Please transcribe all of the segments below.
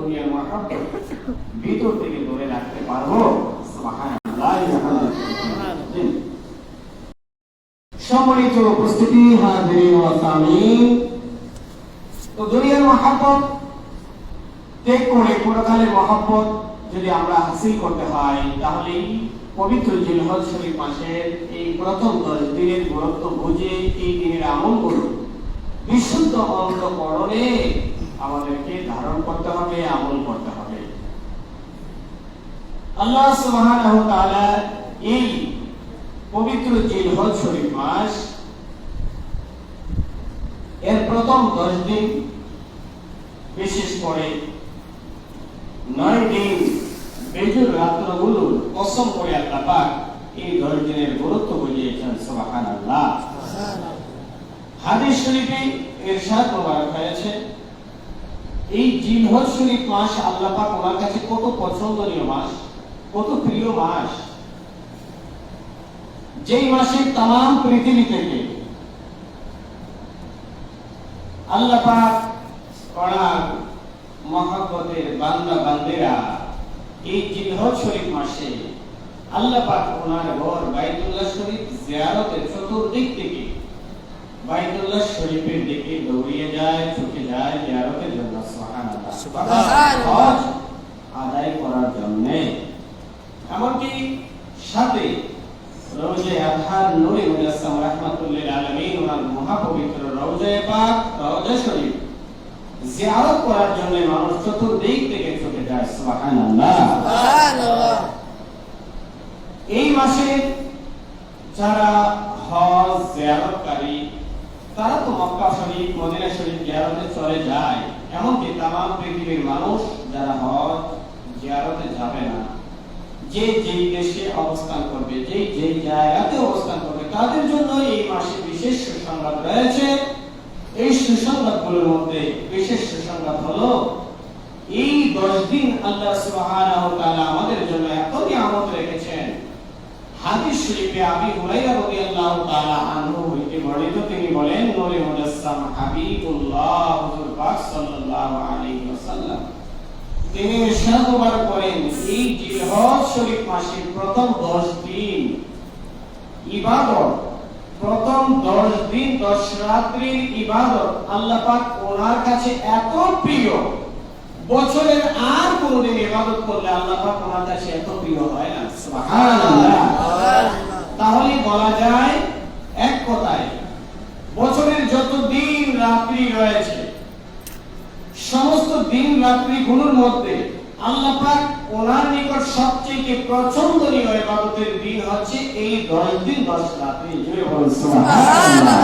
দুনিয়ার মহব্বত ভিতর থেকে ধরে রাখতে পারবো? সুবহানাল্লাহ। সম্মানিত উপস্থিতি, হাজিরিন ওয়া সামিন, তো দুনিয়ার মহব্বত ত্যাগ করে পরকালের মহব্বত যদি আমরা হাসিল করতে হয়, তাহলে পবিত্র জিলহজ শরীফ মাসের এই প্রথম 10 দিনের গুরুত্ব বুঝে এই দিনের আমলগুলো বিশুদ্ধ অন্তঃকরণে আমাদেরকে ধারণ করতে হবে, আমল করতে হবে। আল্লাহ সুবহানাহু ওয়া তাআলা এই পবিত্র জিলহজ শরীফ মাস এর প্রথম 10 দিন, বিশেষ করে 9 দিন বেজুর রাত্রগুলো কসম করে আল্লাহ পাক এই 10 দিনের গুরুত্ব বুঝিয়েছেন। সুবহানাল্লাহ। হাদিস শরীফে ইরশাদ মোবারক হয়েছে, এই জিলহজ শরীফ মাস আল্লাহ পাক ওনার কাছে কত পছন্দনীয় মাস, কত প্রিয় মাস, যেই মাসে তাম পৃথিবী থেকে আল্লাহ পাক ওনার মহব্বতের বান্দা বান্দেরা এই জিলহজ শরীফ মাসে আল্লাহ পাক ওনার ঘর বাইতুল্লাহ শরীফ জিয়ারতের চতুর্দিক থেকে বাইতুল্লাহ শরীফের দিকে দৌড়িয়ে যায়, ছুটে যায় জিয়ারতের জন্য। সুবহানাল্লাহ, সুবহানাল্লাহ, আদায় করার জন্য। এমনকি সাথে রওজা আতহার নূরে মুজাসসাম রাহমাতুল্লিল আলামিন ওনার মহাপবিত্র রওজা পাক, রওজা শরীফ জিয়ারত করার জন্য মানুষ চতুর্দিক থেকে ছুটে যায়। সুবহানাল্লাহ, সুবহানাল্লাহ। এই মাসে যারা হজ জিয়ারতকারী তারা তো মক্কা শরীফ, মদিনা শরীফ জিয়ারতে চলে যায়, এমনকি তাম পৃথিবীর মানুষ যারা হজ জিয়ারতে যাবে না, যে যেই দেশে অবস্থান করবে, যেই জায়গাতে অবস্থান করবে, তাদের জন্য এই মাসে বিশেষ সুসংবাদ রয়েছে। এই সুসংবাদগুলোর মধ্যে বিশেষ সুসংবাদ হলো এই 10 দিন আল্লাহ সুবহানাহু ওয়া তাআলা আমাদের জন্য এত নিয়ামত রেখেছেন। হাদিস শরীফে আবি হুরায়রা রাদিয়াল্লাহু তাআলা আনহু হইতে বর্ণিত, তিনি বলেন, নূরে মুজাসসাম হাবিবুল্লাহ হুজুর পাক সাল্লাল্লাহু আলাইহি ওয়াসাল্লাম তিনি ইরশাদ মোবারক করেন, এই জিলহজ শরীফ মাসের প্রথম 10 দিন ইবাদত, প্রথম 10 দিন 10 রাত্রির ইবাদত আল্লাহ পাক ওনার কাছে এত প্রিয়, বছরের আর কোনদিন ইবাদত করলে আল্লাহ পাক ওনার কাছে এত প্রিয় হয় না। সুবহানাল্লাহ। তাহলে বলা যায় এক কথায় বছরের যত দিন রাত্রি রয়েছে, সমস্ত দিন রাত্রি গুলোর মধ্যে আল্লাহ পাক ওনার নিকট সবচেয়ে পছন্দনীয় ইবাদতের দিন হচ্ছে এই 10 দিন 10 রাত্রি। জোরে বলুন সুবহানাল্লাহ।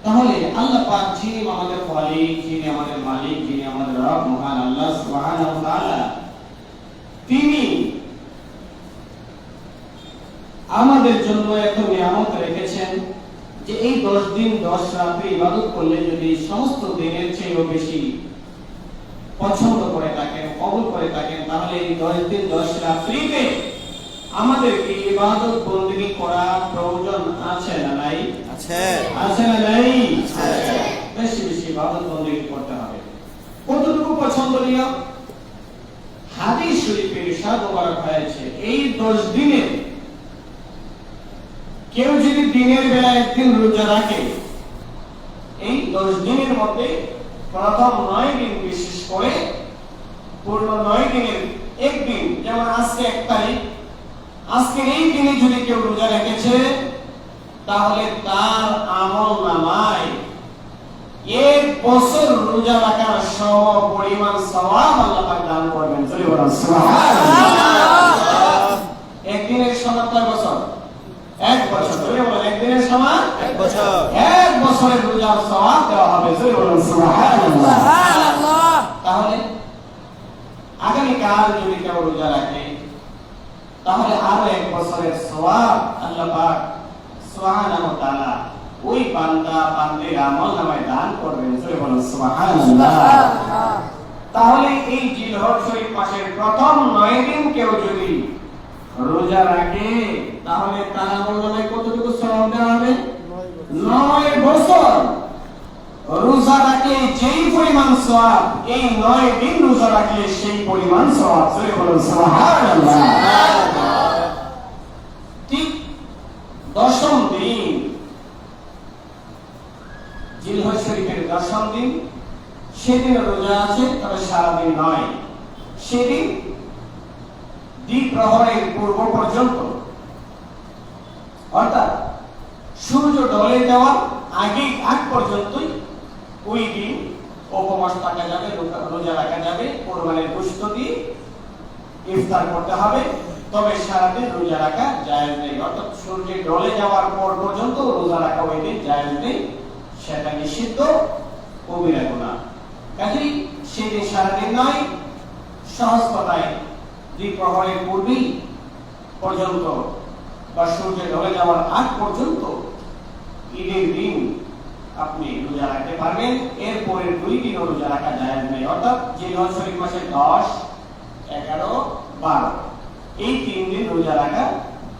তাহলে আল্লাহ পাক যিনি আমাদের খালিক, যিনি আমাদের মালিক, যিনি আমাদের রব মহান আল্লাহ সুবহানাহু ওয়া তাআলা, তিনি আমাদের জন্য এত নিয়ামত রেখেছেন যে এই 10 দিন 10 রাত্রি ইবাদত করলে যদি সমস্ত দিনের চেয়েও বেশি পছন্দ করে থাকেন, কবুল করে থাকেন, তাহলে এই 10 দিন 10 রাত্রিতে আমাদেরকে ইবাদত বندگی করা প্রয়োজন আছে না নাই? আছে, আছে না নাই? আছে। বেশি বেশি ইবাদত বندگی করতে হবে। কতটুকু পছন্দনীয়? হাদিস শরীফে ইরশাদ মোবারক হয়েছে, এই 10 দিনে কেউ যদি দিনের বেলা একদিন রোজা রাখে, এই 10 দিনের মধ্যে প্রথম 9 দিন বিশেষ করে পূর্ণ 9 দিনের একদিন, যেমন আজকে 1 তারিখ, আজকে এই দিনে যদি কেউ রোজা রেখেছে, তাহলে তার আমলনামায় 1 বছর রোজা রাখার সম পরিমাণ সওয়াব আল্লাহ পাক দান করবেন। চলে বলুন সুবহানাল্লাহ। একদিনের সমান কয় বছর? 1 বছর। চলে বলুন একদিনের সমান 1 বছর। 1 বছরের রোজার সওয়াব দেওয়া হবে। চলে বলুন সুবহানাল্লাহ। তাহলে আগামী কাল যদি কেউ রোজা রাখে, তাহলে আরো 1 বছরের সওয়াব আল্লাহ পাক সুবহানাহু ওয়া তাআলা ওই বান্দা বান্দির আমলনামায় দান করবেন। চলে বলুন সুবহানাল্লাহ। তাহলে এই জিলহজ শরীফ মাসের প্রথম 9 দিন কেউ যদি রোজা রাখে, তাহলে তার আমলনামায় কতটুকু সওয়াব দেওয়া হবে? 9 বছর রোজা রোজা রাখলে যেই পরিমাণ সওয়াব, এই 9 দিন রোজা রাখলে সেই পরিমাণ সওয়াব। জোরে বলুন সুবহানাল্লাহ। ঠিক 10ম দিন, জিলহজ শরীফের 10ম দিন, সেদিন রোজা আছে, তবে সারাদিন নয়। সেদিন দ্বিপ্রহরের পূর্ব পর্যন্ত, অর্থাৎ সূর্য ডলে যাওয়ার আগ পর্যন্তই ওই দিন উপবাস থাকা যাবে, রোজা রাখা যাবে, কোরবানির গোশত দিয়ে ইফতার করতে হবে। তবে সারাদিন রোজা রাখা জায়েজ নেই, অর্থাৎ সূর্য ডলে যাওয়ার পর পর্যন্ত রোজা রাখা ওই দিন জায়েজ নেই, সেটা নিষিদ্ধ, কবিরা গুনাহ। কাজেই সেদিন সারাদিন নয়, সহজ কথায় দ্বিপ্রহরের পূর্বেই পর্যন্ত বা সূর্য ঢলে যাওয়ার আগ পর্যন্ত ঈদের দিন আপনি রোজা রাখতে পারবেন। এরপরের 2 দিন রোজা রাখা জায়েজ নেই, অর্থাৎ জিলহজ শরীফ মাসের 10, 11, 12 এই 3 দিন রোজা রাখা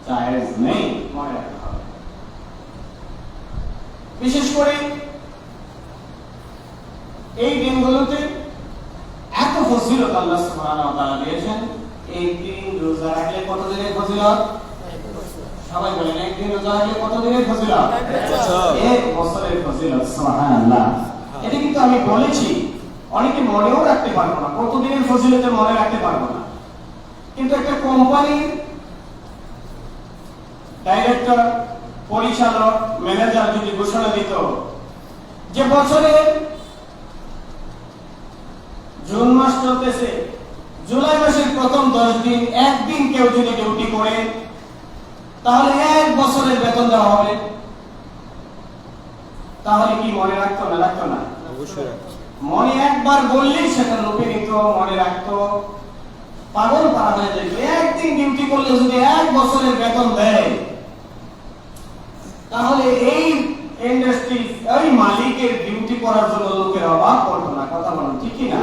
জায়েজ নেই, মনে রাখতে হবে। বিশেষ করে এই দিনগুলোতে এত ফজিলত আল্লাহ সুবহানাহু ওয়া তাআলা দিয়েছেন। এই দিন রোজা রাখলে কত দিনের ফজিলত? সবাই বলেন, এক দিন রোজা রাখলে কত দিনের ফজিলত? 1 বছরের ফজিলত। সুবহানাল্লাহ। এটা কিন্তু আমি বলেছি, অনেকে মনেও রাখতে পারবো না, কত দিনের ফজিলতে মনে রাখতে পারবো না। কিন্তু একটা কোম্পানির ডাইরেক্টর, পরিচালক, ম্যানেজার যদি ঘোষণা দিত যে বছরের জুন মাস চলতেছে, জুলাই মাসের প্রথম 10 দিন একদিন কেউ যদি ডিউটি করে তাহলে 1 বছরের বেতন দেওয়া হবে, তাহলে কি মনে রাখতো না? রাখতো না? অবশ্যই। মনে একবার বললেই সেটা লোকে নিত, মনে রাখতো, পাগল পারা হয়ে যেত। একদিন ডিউটি করলে যদি 1 বছরের বেতন দেয়, তাহলে এই ইন্ডাস্ট্রি, এই মালিকের ডিউটি করার জন্য লোকের অভাব পড়তো না। কথা বলুন, ঠিক কি না?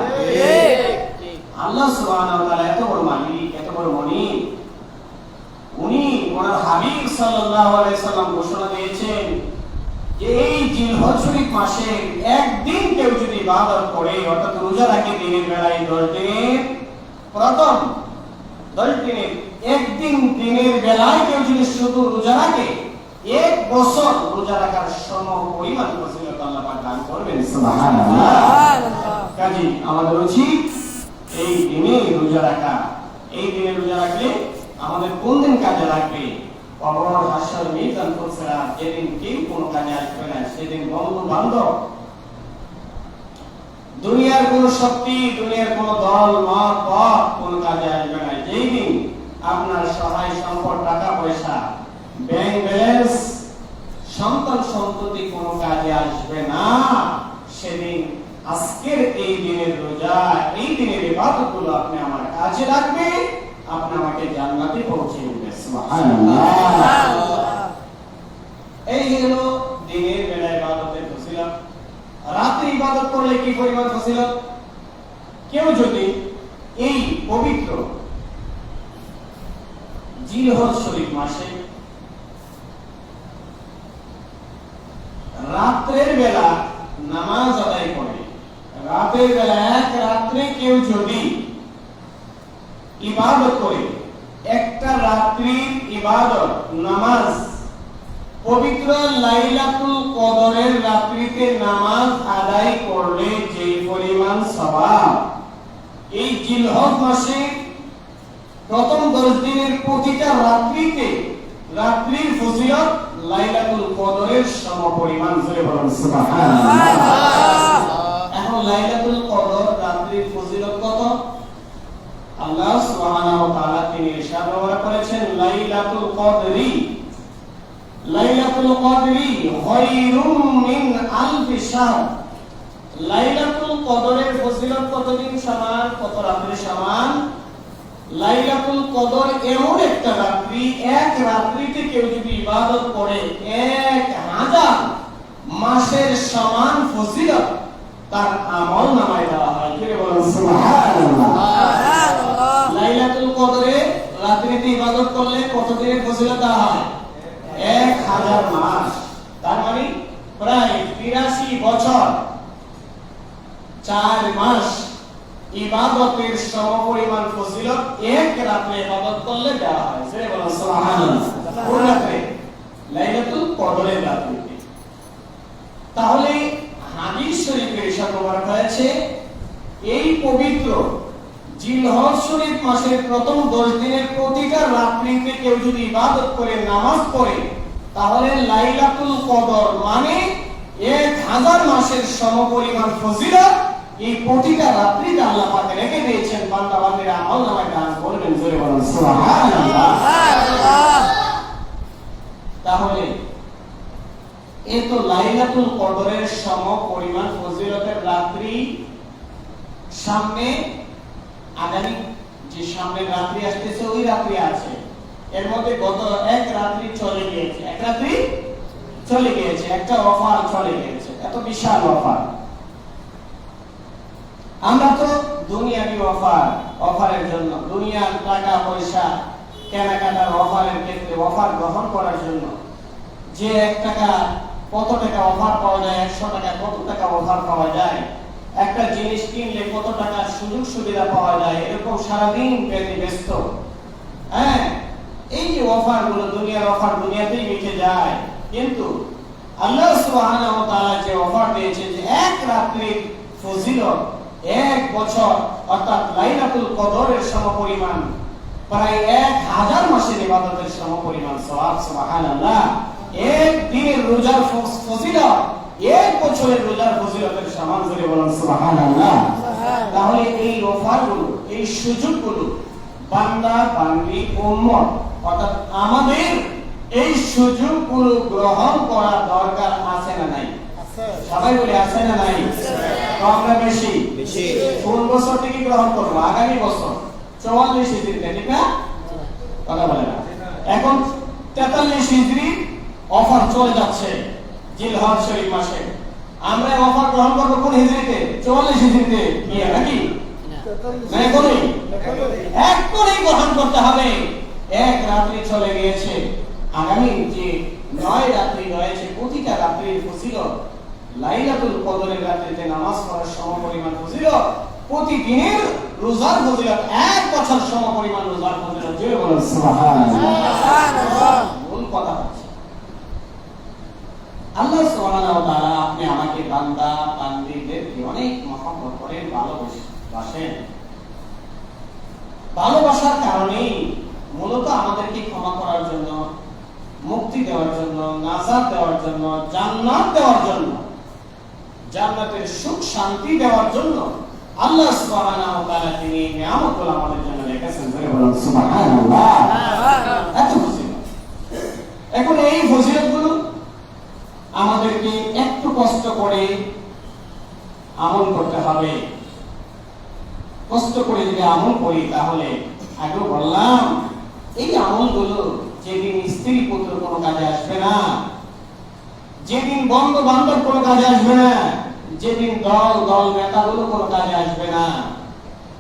আল্লাহ সুবহানাহু ওয়া তাআলা এত বড় মালিক, এত বড় মনিব, উনি ওনার হাবিব সাল্লাল্লাহু আলাইহি সাল্লাম ঘোষণা দিয়েছেন যে এই জিলহজ শরীফ মাসে একদিন কেউ যদি ইবাদত করে, অর্থাৎ রোজা রাখে দিনের বেলায় 10 দিনের প্রথম 10 দিনের একদিন দিনের বেলায় কেউ যদি শুধু রোজা রাখে, 1 বছর রোজা রাখার সম পরিমাণ ফজিলত আল্লাহ পাক দান করবেন। সুবহানাল্লাহ। কাজী আমাদের উচিত এই দিনে রোজা রাখা। এই দিনে রোজা রাখলে আমাদের কোন দিন কাজে লাগবে? কবর, হাসর, মিজান, ফুলসিরাত, যেদিন কেউ কোনো কাজে আসবে না, সেদিন বন্ধু বান্ধব, দুনিয়ার কোন শক্তি, দুনিয়ার কোন দল, মত, পথ কোন কাজে আসবে না। যেই দিন আপনার সহায় সম্পদ, টাকা পয়সা, ব্যাংক ব্যালেন্স, সন্তান সন্ততি কোন কাজে আসবে না, সেদিন আজকের এই দিনের রোজা, এই দিনের ইবাদতগুলো আপনি আমার কাজে লাগবে, আপনি আমাকে জান্নাতে পৌঁছে দিবে। সুবহানাল্লাহ। এই হলো দিনের বেলা ইবাদতের ফজিলত। রাতে ইবাদত করলে কি পরিমাণ ফজিলত? কেউ যদি এই পবিত্র জিলহজ শরীফ মাসে রাতের বেলা নামাজ আদায় করে, রাতের বেলা এক রাত্রে কেউ যদি ইবাদত করে, একটা রাত্রির ইবাদত, নামাজ, পবিত্র লাইলাতুল কদরের রাত্রিতে নামাজ আদায় করলে যে পরিমাণ সওয়াব, এই জিলহজ মাসে প্রথম 10 দিনের প্রতিটা রাত্রিতে রাত্রির ফজিলত লাইলাতুল কদরের সমপরিমাণ। জোরে বলুন সুবহানাল্লাহ। এখন লাইলাতুল কদর রাত্রির ফজিলত কত? আল্লাহ সুবহানাহু ওয়া তাআলা তিনি ইরশাদ করেছেন, লাইলাতুল কদরি, লাইলাতুল কদরি খায়রুম মিন আলফি শাহর। লাইলাতুল কদরের ফজিলত কতদিন সমান, কত রাত্রি সমান? লাইলাতুল কদর এমন একটা রাত্রি, এক রাত্রিতে কেউ যদি ইবাদত করে 1000 মাসের সমান ফজিলত তার আমল নামায় দেওয়া হয়। কে বলেন সুবহানাল্লাহ। লাইলাতুল কদরে রাত্রিতে ইবাদত করলে কত দিনের ফজিলত দেওয়া হয়? 1000 মাস। তার মানে প্রায় 83 বছর ইবাদতের সমপরিমাণ ফজিলত এক রাতে ইবাদত করলে দেওয়া হয়। সে বলেন সুবহানাল্লাহ। কোন রাতে? লাইলাতুল কদরের রাতে। তাহলে হাদিস শরীফে ইরশাদ মোবারক হয়েছে এই পবিত্র জিলহজ শরীফ মাসের প্রথম 10 দিনের প্রতিটা রাত্রিতে কেউ যদি ইবাদত করে নামাজ পড়ে তাহলে লাইলাতুল কদর মানে 1000 মাসের সমপরিমাণ ফজিলত এই প্রতিটা রাত্রিতে আল্লাহ পাক রেখে দিয়েছেন। বান্দা বান্দীরা আমলনামায় দান করবেন। জোরে বলুন সুবহানাল্লাহ। তাহলে এই তো লাইলাতুল কদরের সমপরিমাণ ফজিলতের রাত্রি সামনে আগামী যে সামনে রাত্রি আসতেছে ওই রাত্রি আছে। এর মধ্যে গত এক রাত্রি চলে গিয়েছে, এক রাত্রি চলে গিয়েছে, একটা অফার চলে গিয়েছে, এত বিশাল অফার। আমরা তো দুনিয়াবি অফারের জন্য দুনিয়ার টাকা পয়সা কেনাকাটার অফারের ক্ষেত্রে অফার গ্রহণ করার জন্য যে 1 টাকা কত টাকা অফার পাওয়া যায়, 100 টাকা কত টাকা অফার পাওয়া যায়, একটা জিনিস কিনলে কত টাকা সুযোগ সুবিধা পাওয়া যায়, এরকম সারাদিন পেতে ব্যস্ত। হ্যাঁ, এই যে অফারগুলো দুনিয়ার অফার দুনিয়াতেই মিটে যায়, কিন্তু আল্লাহ সুবহানাহু ওয়া তাআলা যে অফার দিয়েছেন যে এক রাত্রির ফজিলত 1 বছর অর্থাৎ লাইলাতুল কদরের সমপরিমাণ প্রায় 1000 মাসের ইবাদতের সমপরিমাণ সওয়াব। সুবহানাল্লাহ। এক দিনের রোজার ফজিলত 1 বছরের রোজার ফজিলতের সমান। জোরে বলুন সুবহানাল্লাহ। তাহলে এই অফারগুলো এই সুযোগগুলো বান্দা বান্দী উম্মত অর্থাৎ আমাদের এই সুযোগগুলো গ্রহণ করা দরকার আছে না নাই? সবাই বলে আছে না নাই? কম না বেশি? বেশি। কোন বছর থেকে গ্রহণ করব? আগামী বছর 44 হিজরিতে, ঠিক না? কথা বলে না। এখন 43 হিজরি অফার চলে যাচ্ছে জিলহজ শরীফ মাসে। আমরা অফার গ্রহণ করব কোন হিজরিতে? 44 হিজরিতে গিয়ে নাকি? না, এখনই গ্রহণ করতে হবে। এক রাত্রি চলে গিয়েছে, আগামী যে 9 রাত্রি রয়েছে প্রতিটা রাত্রির ফজিলত লাইলাতুল কদরের রাত্রিতে নামাজ পড়ার সমপরিমাণ ফজিলত, প্রতিদিনের রোজার ফজিলত 1 বছর সমপরিমাণ রোজার ফজিলত। জোরে বলুন সুবহানাল্লাহ। মূল কথা হচ্ছে আল্লাহ সুবহানাহু ওয়া তাআলা আপনি আমাকে বান্দা বান্দীদেরকে অনেক মহব্বত করেন, ভালোবাসেন। ভালোবাসার কারণেই মূলত আমাদেরকে ক্ষমা করার জন্য, মুক্তি দেওয়ার জন্য, নাজাত দেওয়ার জন্য, জান্নাত দেওয়ার জন্য, জান্নাতের সুখ শান্তি দেওয়ার জন্য আল্লাহ সুবহানাহু ওয়া তাআলা তিনি নিয়ামতগুলো আমাদের জন্য রেখেছেন। জোরে বলুন সুবহানাল্লাহ। এত ফজিলত। এখন এই ফজিলতগুলো আমাদেরকে একটু কষ্ট করে আমল করতে হবে। কষ্ট করে যদি আমল করি তাহলে আগে বললাম এই আমলগুলো যেদিন স্ত্রী পুত্র কোনো কাজে আসবে না, যেদিন বন্ধু বান্ধব কোনো কাজে আসবে না, যেদিন দল নেতাগুলো কোনো কাজে আসবে না,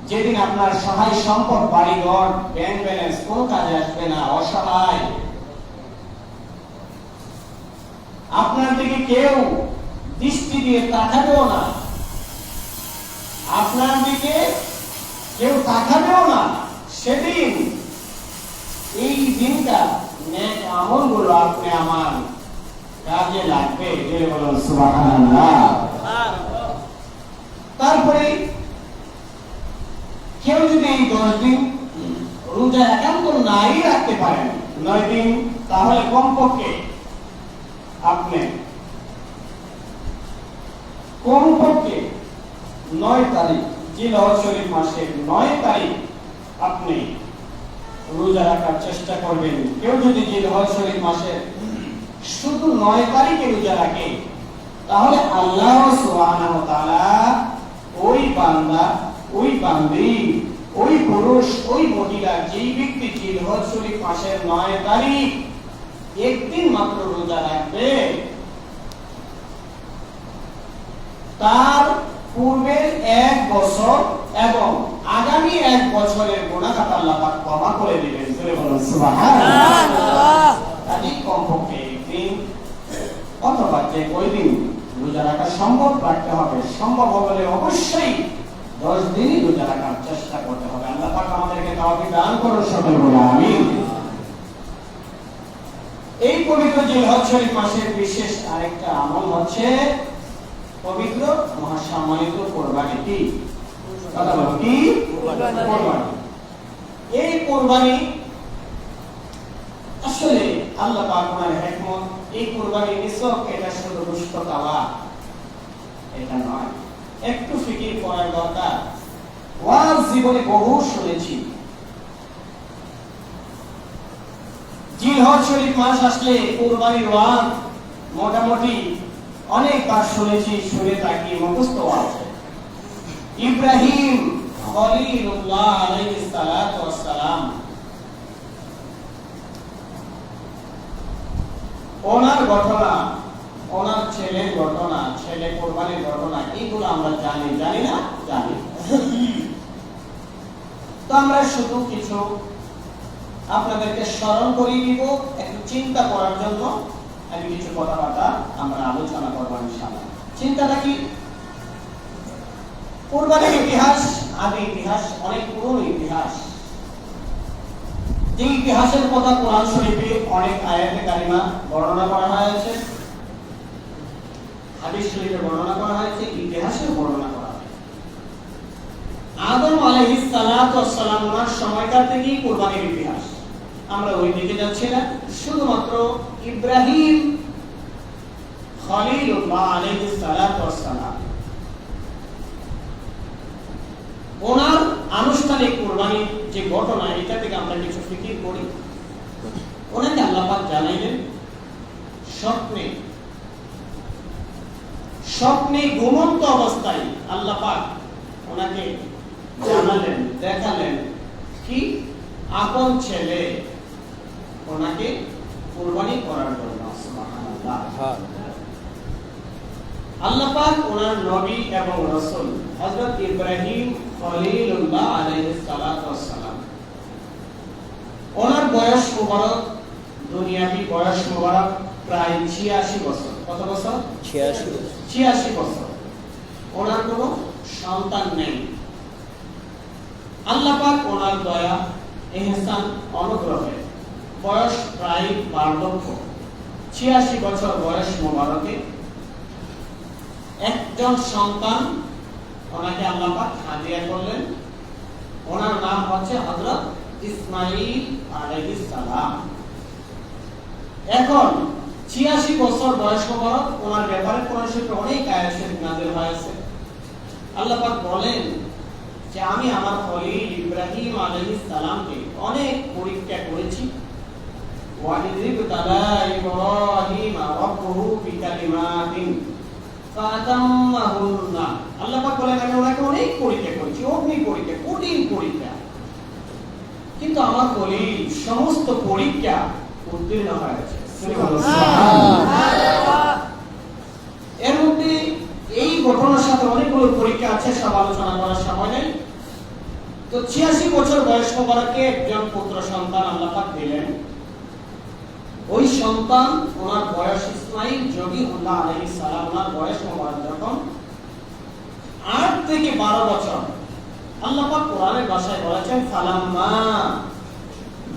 যেদিন আপনার সহায় সম্পদ বাড়িঘর ব্যাংক ব্যালেন্স কোনো কাজে আসবে না, অসহায় আপনার দিকে কেউ দৃষ্টি দিয়ে তাকাবেও না, আপনার দিকে কেউ তাকাবেও না, সেদিন এই দিনটা নেক আমলগুলো আপনি আমার কাজে লাগবে। জোরে বলুন সুবহানাল্লাহ। তারপরে কেউ যদি এই 10 দিন রোজা একান্ত নাই রাখতে পারেন 9 দিন, তাহলে কমপক্ষে আপনি 9 তারিখ জিলহজ শরীফ মাসের 9 তারিখ আপনি রোজা রাখার চেষ্টা করবেন। কেউ যদি জিলহজ শরীফ মাসের শুধু 9 তারিখে রোজা রাখে তাহলে আল্লাহ সুবহানাহু ওয়া তাআলা ওই বান্দা, ওই বান্দী, ওই পুরুষ, ওই মহিলা যেই ব্যক্তি জিলহজ শরীফ মাসের 9 তারিখ একদিন মাত্র রোজা রাখবে তার পূর্বের 1 বছর এবং আগামী 1 বছরের গুনাহ আল্লাহ পাক ক্ষমা করে দিবেন। জোরে বলুন সুবহানাল্লাহ। তাই কমপক্ষে একদিন অথবা যে ওই দিন রোজা রাখা সম্ভব রাখতে হবে। সম্ভব হলে অবশ্যই 10 দিনই রোজা রাখার চেষ্টা করতে হবে। আল্লাহ পাক আমাদেরকে তৌফিক দান করুন, সকলে বলে আমিন। এই পবিত্র জিলহজ শরীফ মাসের বিশেষ আরেকটা আমল হচ্ছে পবিত্র মহাসম্মানিত কুরবানি। কি কথা বলো, কি কুরবানি? এই কুরবানি আসলে আল্লাহ পাক ওনার হিকমত, এই কুরবানি নিছক এটা শুধু গোশত খাওয়া এটা নয়, একটু ফিকির করার দরকার। ওয়াজ জীবনে বহু শুনেছি, জিলহজ শরীফ মাস আসলে কুরবানির ওয়াজ মোটামুটি অনেকবার শুনেছি, শুনে থাকি, মুখস্থ আছে। ইব্রাহিম খলিলুল্লাহ আলাইহিস সালাতু ওয়াস সালাম, ওনার ঘটনা, ওনার ছেলের ঘটনা, ছেলে কুরবানির ঘটনা, এইগুলো আমরা জানি, জানি না? জানি। তো আমরা শুধু কিছু আপনাদেরকে স্মরণ করিয়ে দিব, একটু চিন্তা করার জন্য আমি কিছু কথাবার্তা আমরা আলোচনা করবো ইনশাআল্লাহ। চিন্তাটা কি? কুরবানির ইতিহাস আদি ইতিহাস, অনেক পুরনো ইতিহাস। যে ইতিহাসের কথা কোরআন শরীফে অনেক আয়াতে কারিমা বর্ণনা করা হয়েছে, হাদিস শরীফে বর্ণনা করা হয়েছে, ইতিহাসে বর্ণনা করা হয়েছে। আদম আলাইহিস সালাতু ওয়াস সালাম ওনার সময়কাল থেকেই কুরবানির ইতিহাস। আমরা ওই দিকে যাচ্ছি না, শুধুমাত্র ইব্রাহিম খলিলুল্লাহ আলাইহিস সালাতু ওয়াস সালাম ওনার আনুষ্ঠানিক কুরবানির যে ঘটনা, এটা থেকে আমরা কিছু ফিকির করি। ওনাকে আল্লাহ পাক জানাইলেন স্বপ্নে, স্বপ্নে ঘুমন্ত অবস্থায় আল্লাহ পাক ওনাকে জানালেন, দেখালেন কি আপন ছেলে ওনাকে কুরবানি করার জন্য। সুবহানাল্লাহ। আল্লাহ পাক ওনার নবী এবং রাসূল হযরত ইব্রাহিম খলিলুল্লাহ আলাইহিস সালাতু ওয়াস সালাম, ওনার বয়স মুবারক, দুনিয়াবি বয়স মুবারক প্রায় 86 বছর। কত বছর? 86 বছর। ওনার কোনো সন্তান নেই। আল্লাহ পাক ওনার দয়া, ইহসান, অনুগ্রহে বয়স প্রায় বার্ধক্য, 86 বছর বয়স মুবারকে একজন সন্তান ওনাকে আল্লাহ পাক হাদিয়া করলেন। ওনার নাম হচ্ছে হযরত ইসমাঈল আলাইহিস সালাম। এখন 86 বছর বয়স মুবারক, ওনার ব্যাপারে কোরআন শরীফে অনেক আয়াত শরীফ নাযিল হয়েছে। আল্লাহ পাক বলেন যে আমি আমার খলিল ইব্রাহিম আলাইহিস সালামকে অনেক পরীক্ষা করেছি। ওয়াইযিব তালা ইব্রাহিম রাব্বুহু বিকালিমাতিন ফাতাম্মাহুন্না। আল্লাহ পাক বলেন আমি ওনাকে অনেক পরীক্ষা করেছি, অগ্নি পরীক্ষা, কঠিন পরীক্ষা, কিন্তু আমার খলিল সমস্ত পরীক্ষা উত্তীর্ণ হয়েছে। এর মধ্যে এই ঘটনার সাথে অনেকগুলো পরীক্ষা আছে, সব আলোচনা করার সময় নেই। তো 86 বছর বয়স মোবারকে একজন পুত্র সন্তান আল্লাহ পাক দিলেন। ওই সন্তান ওনার বয়স ইসমাঈল জবিউল্লাহ আলাইহিস সালাম, ওনার বয়স মোবারক যখন 8 থেকে 12 বছর, আল্লাহ পাক কোরআনের ভাষায় বলেছেন ফালাম্মা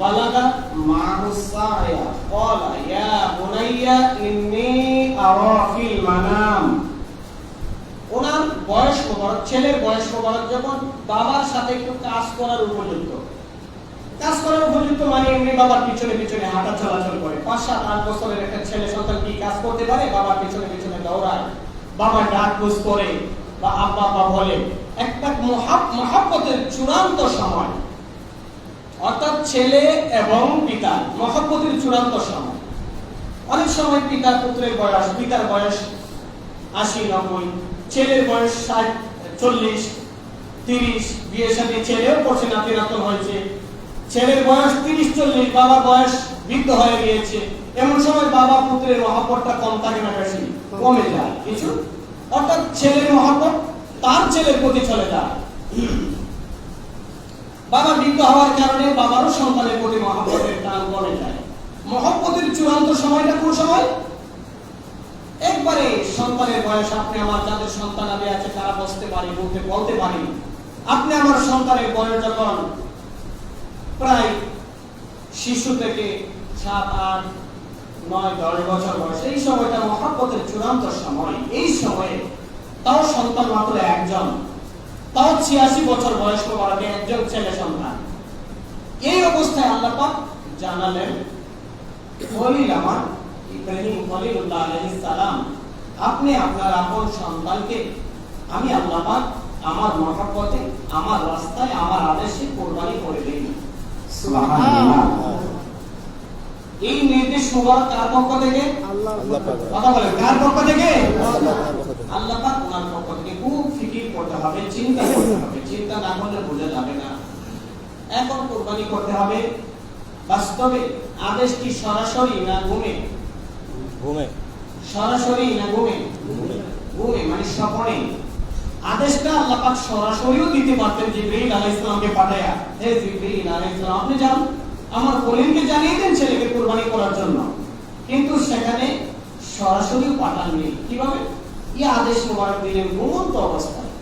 বালাগা মাহুস সায়া ক্বালা ইয়া বুনাইয়া ইন্নী আরা ফিল মানাম। ওনার বয়স মোবারক, ছেলের বয়স মোবারক যখন বাবার সাথে একটু কাজ করার উপযুক্ত, কাজ করার উপযুক্ত মানে এমনি বাবার পিছনে পিছনে হাঁটা চলাচল করে। 5-7-8 বছরের একটা ছেলে সন্তান কি কাজ করতে পারে? বাবার পিছনে পিছনে দৌড়ায়, বাবা ডাক বুঝ করে বা আব্বা আব্বা বলে। একটা মহব্বতের চূড়ান্ত সময়, অর্থাৎ ছেলে এবং পিতা মহব্বতের চূড়ান্ত সময়। অনেক সময় পিতা পুত্রের বয়স, পিতার বয়স 80-90, ছেলের বয়স 60-40, 30, বিয়ের সাথে ছেলেও করছে, নাতি নাতন হয়েছে, ছেলের বয়স 30-40, বাবার বয়স বৃদ্ধ হয়ে গিয়েছে। এমন সময় বাবা পুত্রের মহব্বতটা কম থাকে না বেশি? কমে যায় কিছু, অর্থাৎ ছেলের মহব্বত তার ছেলের প্রতি চলে যায়। বাবা বৃদ্ধ হওয়ার কারণে বাবারও সন্তানের প্রতি মহব্বতের টান কমে যায়। মহব্বতের চূড়ান্ত সময়টা কোন সময়? একবারে সন্তানের বয়স, আপনি আমার যাদের সন্তান আদি আছে তারা বলতে পারি, বলতে পারি আপনি আমার সন্তানের বয়স যখন প্রায় শিশু থেকে 7, 8, 9, 10 বছর বয়স, এই সময়টা মহব্বতের চূড়ান্ত সময়। এই সময়ে তাও সন্তান মাত্র একজন, তাও 86 বছর বয়স মোবারকে একজন ছেলে সন্তান। এই অবস্থায় আল্লাহ পাক জানালেন, খলিল আমার ইব্রাহিম খলিলুল্লাহ আলাইহিস সালাম, আপনি আপনার আপন সন্তানকে আমি আল্লাহ পাক আমার মহব্বতে, আমার রাস্তায়, আমার আদেশে কুরবানি করে দেই। সুবহানাল্লাহ। এই নির্দেশ মুবারক কার পক্ষ থেকে? আল্লাহ পাক। কথা বলেন, কার পক্ষ থেকে? আল্লাহ পাক ওনার পক্ষ থেকে। খুব ফিকির করতে হবে, চিন্তা করতে হবে। চিন্তা না করলে বোঝা যাবে না। এখন কুরবানি করতে হবে বাস্তবে। আদেশ কি সরাসরি না ঘুমে? ঘুমে। সরাসরি না ঘুমে? ঘুমে মানে স্বপ্নে। আদেশটা আল্লাহ পাক সরাসরিও দিতে পারতেন জিবরাইল আলাইহিস সালামকে পাঠায়া, হে জিবরাইল আলাইহিস সালাম, আপনি যান আমার খলিলকে জানিয়ে দেন ছেলেকে কুরবানি করার জন্য। কিন্তু সেখানে সরাসরি পাঠাননি। কিভাবে? এই আদেশ মোবারক দিলেন ঘুমন্ত অবস্থায়।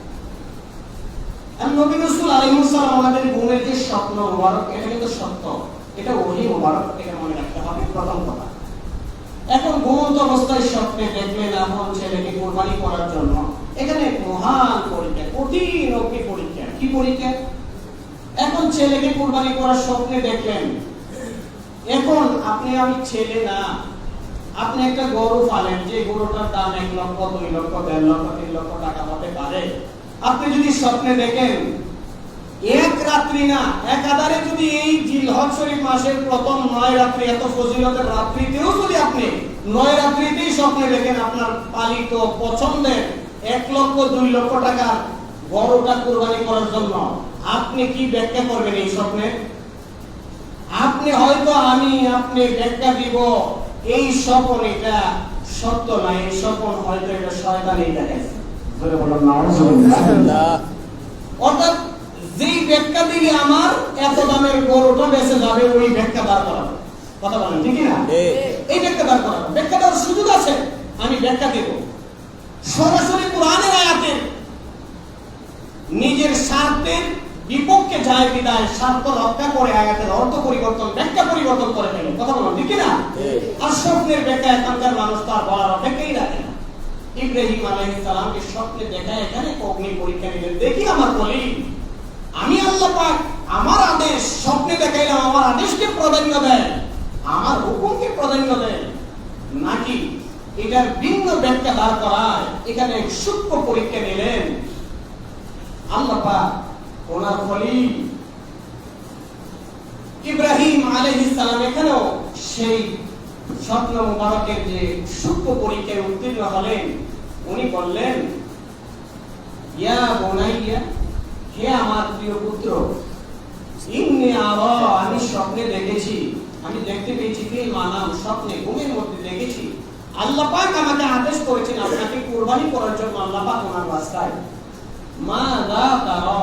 আর নবী রাসূল আলাইহিস সালাম আমাদের ঘুমের যে স্বপ্ন মোবারক, এটা কিন্তু সত্য, এটা ওহী মোবারক, এটা মনে রাখতে হবে প্রথম কথা। এখন ঘুমন্ত অবস্থায় স্বপ্নে দেখলেন আপন ছেলেকে কুরবানি করার জন্য। এখানে মহান পরীক্ষা, কঠিন অগ্নি পরীক্ষা। কি পরীক্ষা? এখন ছেলেকে কুরবানি করার স্বপ্নে দেখলেন। এখন আপনি আমি ছেলে না, আপনি একটা গরু পালেন, যে গরুটার দাম 1 লক্ষ, 2 লক্ষ, 1.5 লক্ষ, 3 লক্ষ টাকা হতে পারে। আপনি যদি স্বপ্নে দেখেন এক রাত্রি না, একাধারে যদি এই জিলহজ শরীফ মাসের প্রথম 9 রাত্রি, এত ফজিলতের রাত্রিতেও যদি আপনি 9 রাত্রিতেই স্বপ্নে দেখেন আপনার পালিত পছন্দের 1 লক্ষ, 2 লক্ষ টাকার গরুটা কুরবানি করার জন্য, আপনি কি ব্যাখ্যা করবেন এই স্বপ্নে? আপনি হয়তো আপনি ব্যাখ্যা দিব এই স্বপ্ন এটা সত্য না, এই স্বপ্ন হয়তো এটা শয়তানই দেখাইছে। বলে বলুন নাউযুবিল্লাহ। অর্থাৎ যেই ব্যাখ্যা দিলে আমার এত দামের গরুটা বেঁচে যাবে, ওই ব্যাখ্যা দাঁড় করাবো। কথা বলেন ঠিক না? এই ব্যাখ্যা দাঁড় করাবো। ব্যাখ্যা দেওয়ার সুযোগ আছে, আমি ব্যাখ্যা দেব। সরাসরি কোরআনের আয়াতের নিজের স্বার্থের বিপক্ষে যায় বিদায় স্বার্থ রক্ষা করে আয়াতের অর্থ পরিবর্তন, ব্যাখ্যা পরিবর্তন করে ফেলে। কথা বলুন ঠিক না? আর স্বপ্নের ব্যাখ্যা এখানকার মানুষ তার বলার অপেক্ষাই রাখে না। ইব্রাহিম আলাইহিস সালামকে স্বপ্নে দেখা এখানে অগ্নি পরীক্ষা নিলেন। দেখি আমার খলিল, আমি আল্লাহ পাক আমার আদেশ স্বপ্নে দেখাইলাম, আমার আদেশকে প্রাধান্য দেন, আমার হুকুমকে প্রাধান্য দেন, নাকি এটার ভিন্ন ব্যাখ্যা দাঁড় করায় এখানে সূক্ষ্ম পরীক্ষা নিলেন। আল্লাহ পাক ওনার খলিল ইব্রাহিম আলাইহিস সালাম এখানেও সেই স্বপ্ন মুবারকের যে সূক্ষ্ম পরীক্ষায় উত্তীর্ণ হলেন। উনি বললেন, ইয়া বুনাইয়া, হে আমার প্রিয় পুত্র, ইন্নী আরা, আমি স্বপ্নে দেখেছি, আমি দেখতে পেয়েছি, ফিল মানাম, স্বপ্নে ঘুমের মধ্যে দেখেছি আল্লাহ পাক আমাকে আদেশ করেছেন আপনাকে কুরবানি করার জন্য। আল্লাহ পাক ওনার রাস্তায়, মা যা তারা,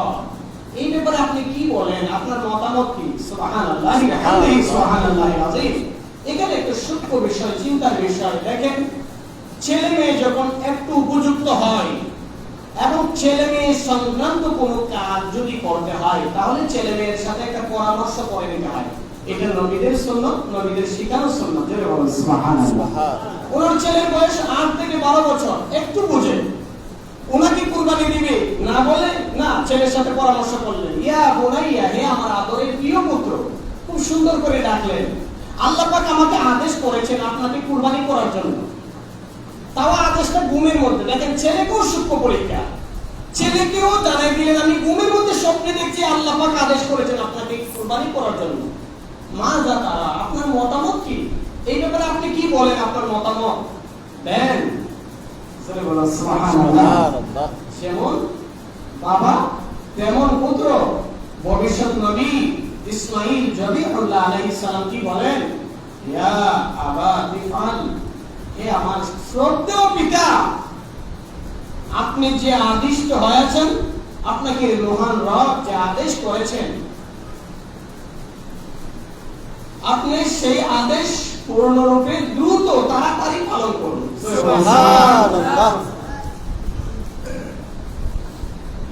এই ব্যাপারে আপনি কি বলেন, আপনার মতামত কি? সুবহানাল্লাহ ওয়া সুবহানাল্লাহি আযীম। এখানে একটা সূক্ষ্ম বিষয়, চিন্তার বিষয়। দেখেন, ছেলে মেয়ে যখন একটু উপযুক্ত হয় এবং ছেলে মেয়ে সংক্রান্ত কোনো কাজ যদি করতে হয়, তাহলে ছেলে মেয়ের সাথে একটা পরামর্শ করে নিতে হয়। এটা নবীদের সুন্নাত, নবীদের শিখানো সুন্নাত। জোরে বলুন সুবহানাল্লাহ। ওনার ছেলের বয়স 8 থেকে 12 বছর, একটু বুঝে ওনাকে কুরবানি দিবে না বলে না, ছেলের সাথে পরামর্শ করলেন, ইয়া বুনাইয়া, হে আমার আদরের প্রিয় পুত্র। খুব সুন্দর করে ডাকলেন। আল্লাহ পাক আমাকে আদেশ করেছেন আপনাকে কুরবানি করার জন্য। তাও আদেশটা ঘুমের মধ্যে। দেখেন, ছেলেকেও সূক্ষ্ম পরীক্ষা, ছেলেকেও জানাই দিলেন আমি ঘুমের মধ্যে স্বপ্নে দেখছি আল্লাহ পাক আদেশ করেছেন আপনাকে কুরবানি করার জন্য। মা যা তারা, আপনার মতামত কি? এই ব্যাপারে আপনি কি বলেন, আপনার মতামত দেন। যেমন বাবা তেমন পুত্র। ভবিষ্যৎ নবী ইসমাঈল জবিহুল্লাহ আলাইহিস সালাম কি বলেন, ইয়া আবা তিফাল, হে আমার শ্রদ্ধেয় পিতা, আপনি যে আদিষ্ট হয়েছেন, আপনাকে মহান রব যে আদেশ করেছেন, আপনি সেই আদেশ পূর্ণরূপে দ্রুত তাড়াতাড়ি পালন করুন। সুবহানাল্লাহ।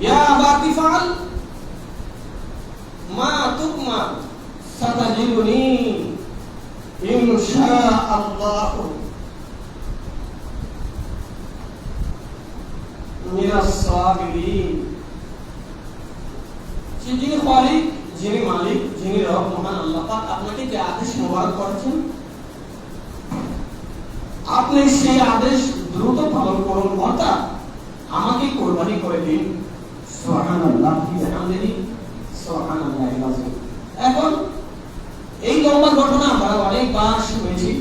ইয়া আবা তিফাল, তুকমা সাতাজিদুনি ইনশাআল্লাহ মিনাস সাবিরিন। যিনি খালিক, যিনি মালিক, যিনি রব মহান আল্লাহ পাক আপনাকে যে আদেশ মোবারক করেছেন, আপনি সেই আদেশ দ্রুত পালন করুন, অর্থাৎ আমাকে কোরবানি করে দিন। সুবহানাল্লাহ বিহামদিহি সুবহানাল্লাহিল আযীম। এখন এই লম্বা ঘটনা আমরা অনেকবার শুনেছি,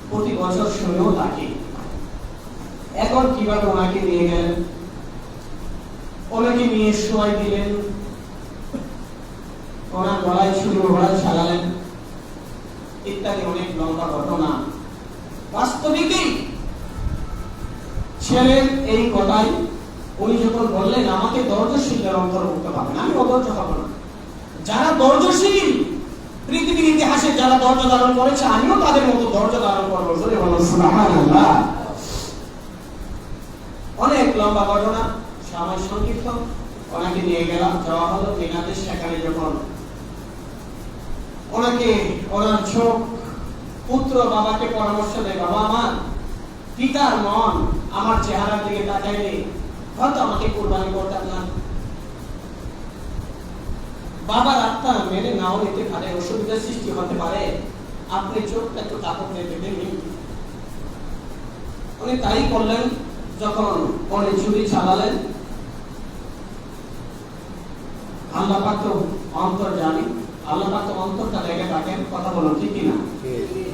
প্রতি বছর শুনেও থাকি। এখন কিভাবে ওনাকে নিয়ে গেলেন, ওনাকে নিয়ে শোয়াই দিলেন, ওনার গলায় ছুরি ওড়ায় চালালেন, ইত্যাদি অনেক লম্বা ঘটনা। বাস্তবিকই ছেলের এই কথাই উনি যখন বললেন আমাকে ধৈর্যশীলদের অন্তর্ভুক্ত পাবেন, আমি অধৈর্য হব না। যারা ধৈর্যশীল, পৃথিবীর ইতিহাসে যারা ধৈর্য ধারণ করেছে, আমিও তাদের মতো ধৈর্য ধারণ করবো। সুবহানাল্লাহ। অনেক লম্বা ঘটনা, সময় সংক্ষিপ্ত। ওনাকে নিয়ে গেলাম, যাওয়া হলো মিনাতে। সেখানে যখন ওনাকে ওনার চোখ পুত্র বাবাকে পরামর্শ দেয়, বাবা আমার পিতার মন আমার চেহারার দিকে তাকাইলে হয়তো আমাকে কুরবানি করতেন না, বাবার আত্মা মেনে নাও নিতে পারে, অসুবিধার সৃষ্টি হতে পারে, আপনি চোখটা একটু কাপড় দিতে দিন। উনি তাই করলেন। যখন উনি ছুরি চালালেন, আল্লাহ পাক তো অন্তর জানি, আল্লাহ পাক তো অন্তরটা দেখে থাকেন। কথা বলো ঠিক কিনা?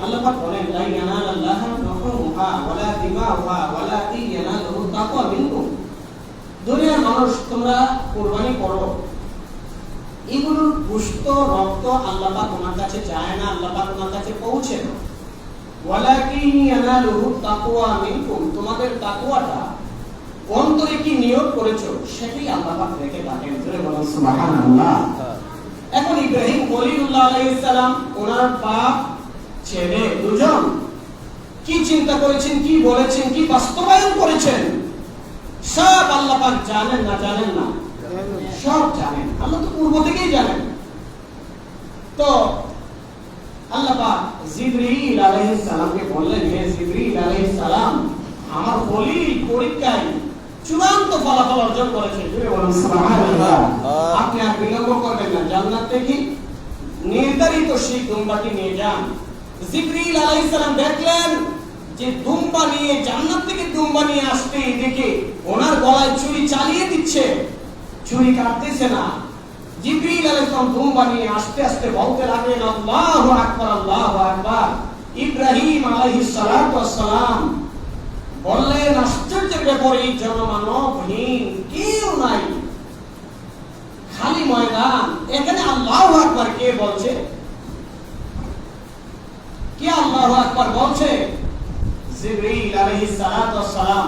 আল্লাহ পাক বলেন লা ইয়ানালাল্লাহু লুহুমুহা ওয়ালা দিমাউহা ওয়ালাকিন ইয়ানালুহু তাকওয়া মিনকুম। দুনিয়ার মানুষ তোমরা কুরবানি করো, এগুলোর গোশত রক্ত আল্লাহ পাক তোমার কাছে যায় না, আল্লাহ পাক তোমার কাছে পৌঁছে না। ওয়ালাকিন ইয়ানালুহু তাকওয়া মিনকুম, তোমাদের তাকওয়াটা অন্তরে কি নিয়ত করেছো সেটাই আল্লাহ পাক দেখে থাকেন। জোরে বলুন সুবহানাল্লাহ। এখন ইব্রাহিম খলিলুল্লাহ আলাইহিস সালাম, ওনার বাপ ছেলে দুজন কি চিন্তা করেছেন, কি বলেছেন, কি বাস্তবায়ন করেছেন, সব আল্লাহ পাক জানেন না? জানেন না? সব জানেন। আল্লাহ তো পূর্ব থেকেই জানেন। তো আল্লাহ পাক জিবরীল আলাইহিস সালামকে বললেন, হে জিবরীল আলাইহিস সালাম, আমার খলিল পরীক্ষায় চূড়ান্ত ফলাফল অর্জন করেছে। জোরে বলুন সুবহানাল্লাহ। আপনি আর বিলম্ব করবেন না, জান্নাত থেকে নির্ধারিত সেই দুম্বাটি নিয়ে যান। জিবরীল আলাইহিস সালাম দেখলেন যে দুম্বা নিয়ে, জান্নাত থেকে দুম্বা নিয়ে আসতে দেখে ওনার গলায় ছুরি চালিয়ে দিচ্ছে, ছুরি কাটতেছে না। জিবরীল আলাইহিস সালাম দুম্বা নিয়ে আস্তে আস্তে বলতে লাগলেন, আল্লাহু আকবার, আল্লাহু আকবার। ইব্রাহিম আলাইহিস সালাতু ওয়াস সালাম বললেন, আশ্চর্যের ব্যাপার, এই জনমানবহীন কেউ নাই, খালি ময়দান, এখানে আল্লাহু আকবার কে বলছে? কে আল্লাহু আকবার বলছে? জিবরীল আলাইহিস সালাতু ওয়াস সালাম।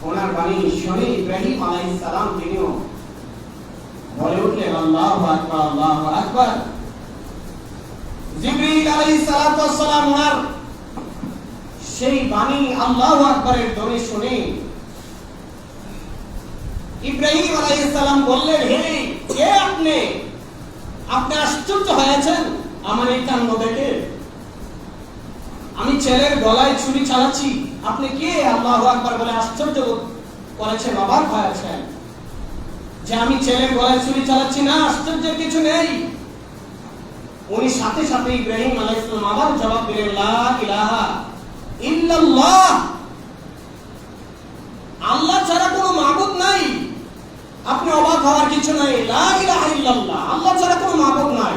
ওনার বাণী শুনে ইব্রাহিম আলাইহিস সালাম তিনিও বলে উঠলেন, আল্লাহু আকবার, আল্লাহু আকবার। জিবরীল আলাইহিস সালাতু ওয়াস সালাম ওনার সেই বাণী আল্লাহু আকবারের ধ্বনি শুনে ইব্রাহিম আলাইহিস সালাম বললেন, হে কে আপনি? আপনি আশ্চর্য হয়েছেন আমার এই কাণ্ড দেখে? আমি ছেলের গলায় ছুরি চালাচ্ছি, আপনি কে? আল্লাহু আকবার বলে আশ্চর্য করেছেন, অবাক হয়েছেন যে আমি ছেলের গলায় ছুরি চালাচ্ছি না, আশ্চর্যের কিছু নেই। উনি সাথে সাথে ইব্রাহিম আলাইহিস সালাম আবার জবাব দিলেন, লা ইলাহা ইল্লাল্লাহ, আল্লাহ ছাড়া কোনো মাবুদ নাই। আপনি অবাক হওয়ার কিছু নাই। লা ইলাহা ইল্লাল্লাহ, আল্লাহ ছাড়া কোনো মাবুদ নাই।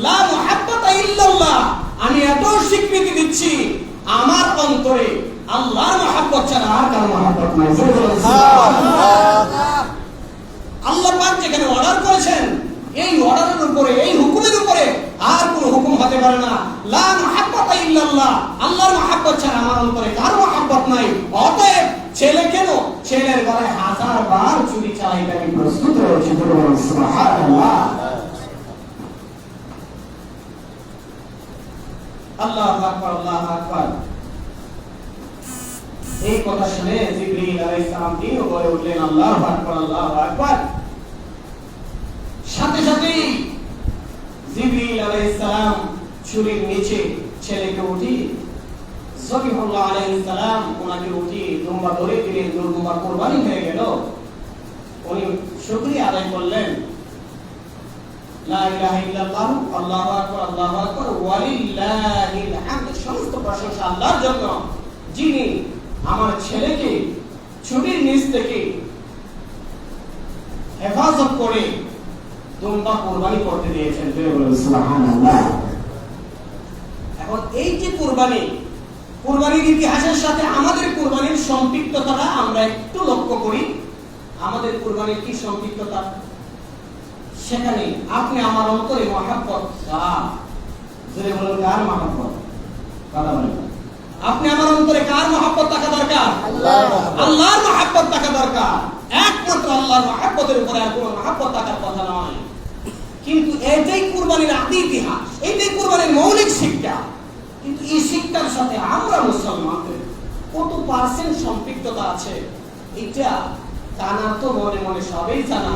লা মুহাব্বাতা ইল্লাল্লাহ, আমি এত স্বীকৃতি দিচ্ছি আমার অন্তরে আল্লাহর মহব্বত ছাড়া আর কারো মহব্বত নাই। সুবহানাল্লাহ। আল্লাহ পাক যেখানে অর্ডার করেছেন, এই অর্ডারের উপরে, এই হুকুমের উপরে আর কোনো হুকুম হতে পারে না। লা মুহাব্বাতা ইল্লাল্লাহ, আল্লাহর মহব্বত ছাড়া আমার অন্তরে কারো মহব্বত নাই। অতএব ছেলে কেন? ছেলের গলায় 1000 বার ছুরি চালাইতে আমি প্রস্তুত রয়েছি। সুবহানাল্লাহ। আল্লাহু আকবার, আল্লাহু আকবার। এই কথা শুনে জিবরীল আলাইহিস সালাম তিনিও বলে উঠলেন, আল্লাহু আকবার, আল্লাহু আকবার। সাথে সাথে ইসমাঈল আলাইহিস সালাম ছুরির নিচে ছেলেকে উঠিয়ে জবিহুল্লাহ আলাইহিস সালাম ওনাকে উঠিয়ে দুম্বা ধরে দিলেন, দুম্বা কুরবানি হয়ে গেল। উনি শুকরিয়া আদায় করলেন, লা ইলাহা ইল্লাল্লাহ, আল্লাহু আকবার, আল্লাহু আকবার, ওয়ালিল্লাহিল হামদ, সমস্ত প্রশংসা আল্লাহর জন্য, যিনি আমার ছেলেকে ছুরির নিচ থেকে হেফাজত করে দুম্বা কুরবানি করতে দিয়েছেন। সুবহানাল্লাহ। এখন এই যে কুরবানির ইতিহাসের সাথে আমাদের কুরবানির সম্পৃক্ততাটা আমরা একটু লক্ষ্য করি। আমাদের কুরবানির কি সম্পৃক্ততা? সেখানে আপনি আমার অন্তরে মহব্বত, জোরে বলুন কার মহব্বত? কথা বলেন। আপনি আমার অন্তরে কার মহব্বত থাকা দরকার? আল্লাহর মহব্বত থাকা দরকার। একমাত্র আল্লাহর মহব্বতের উপরে আর কোনো মহব্বত থাকার কথা নয়। কিন্তু এটাই কুরবানির আদি ইতিহাস, এটাই কুরবানির মৌলিক শিক্ষা। কিন্তু এই শিক্ষার সাথে আমরা মুসলমানদের কত পার্সেন্ট সম্পৃক্ততা আছে এটা জানার তো মনে মনে সবাই জানা।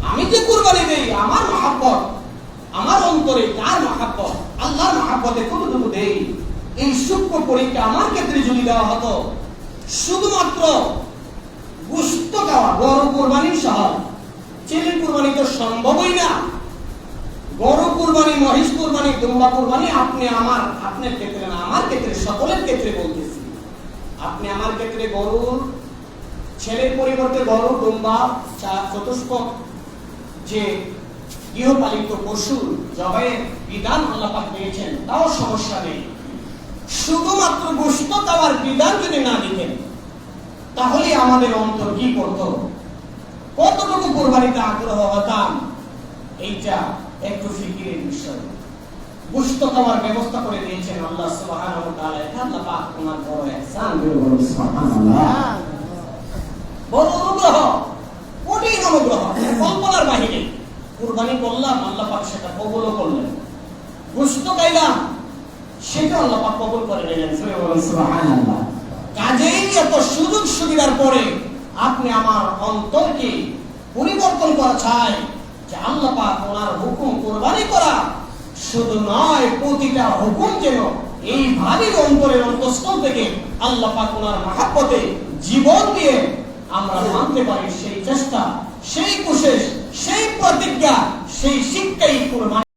আমি যে কুরবানি দেই, আমার মহব্বত, আমার অন্তরে কার মহব্বত, আল্লাহর মহব্বতে কতটুকু দেই, এই সূক্ষ্ম পরীক্ষা আমার ক্ষেত্রে যদি দেওয়া হতো, শুধুমাত্র গোশত খাওয়া, গরু কুরবানি সহ, ছেলে কুরবানি তো সম্ভবই না। গরু কুরবানি, মহিষ কুরবানি, দুম্বা কুরবানি আপনার ক্ষেত্রে না, আমার ক্ষেত্রে, সকলের ক্ষেত্রে বলতেছি। আপনি আমার ক্ষেত্রে গরুর ছেলের পরিবর্তে গরু, দুম্বা, চতুষ্পদ যে গৃহপালিত পশু জবাইয়ের বিধান আল্লাহ পাক দিয়েছেন, তাও সমস্যা নেই। শুধুমাত্র গোশত খাওয়ার বিধান যদি না দিতেন, তাহলে আমাদের অন্তর কি করত, কতটুকু কুরবানিতে আগ্রহ হতাম, এইটা একটু ফিকিরের বিষয়। গোশত খাওয়ার ব্যবস্থা করে দিয়েছেন আল্লাহ সুবহানাহু ওয়া তাআলা। এটা আল্লাহ পাক ওনার বড় ইহসান, সুবহানাল্লাহ, বড় অনুগ্রহ, কঠিন অনুগ্রহ, কল্পনার বাহিরে। কুরবানি করলাম, আল্লাহ পাক সেটা কবুল করলেন। গোশত খাইলাম, সেটা আল্লাহ পাক কবুল করে নিলেন, সুবহানাল্লাহ। কাজেই এত সুযোগ সুবিধার পরে আপনি আমার অন্তরকে পরিবর্তন করা চাই যে আল্লাহ পাক ওনার হুকুম কুরবানি করা শুধু নয়, প্রতিটা হুকুম যেন এইভাবে অন্তরের অন্তঃস্থল থেকে আল্লাহ পাক ওনার মহব্বতে জীবন দিয়ে আমরা মানতে পারি, সেই চেষ্টা, সেই কোশিশ, সেই প্রতিজ্ঞা, সেই শিক্ষাই কুরবানি।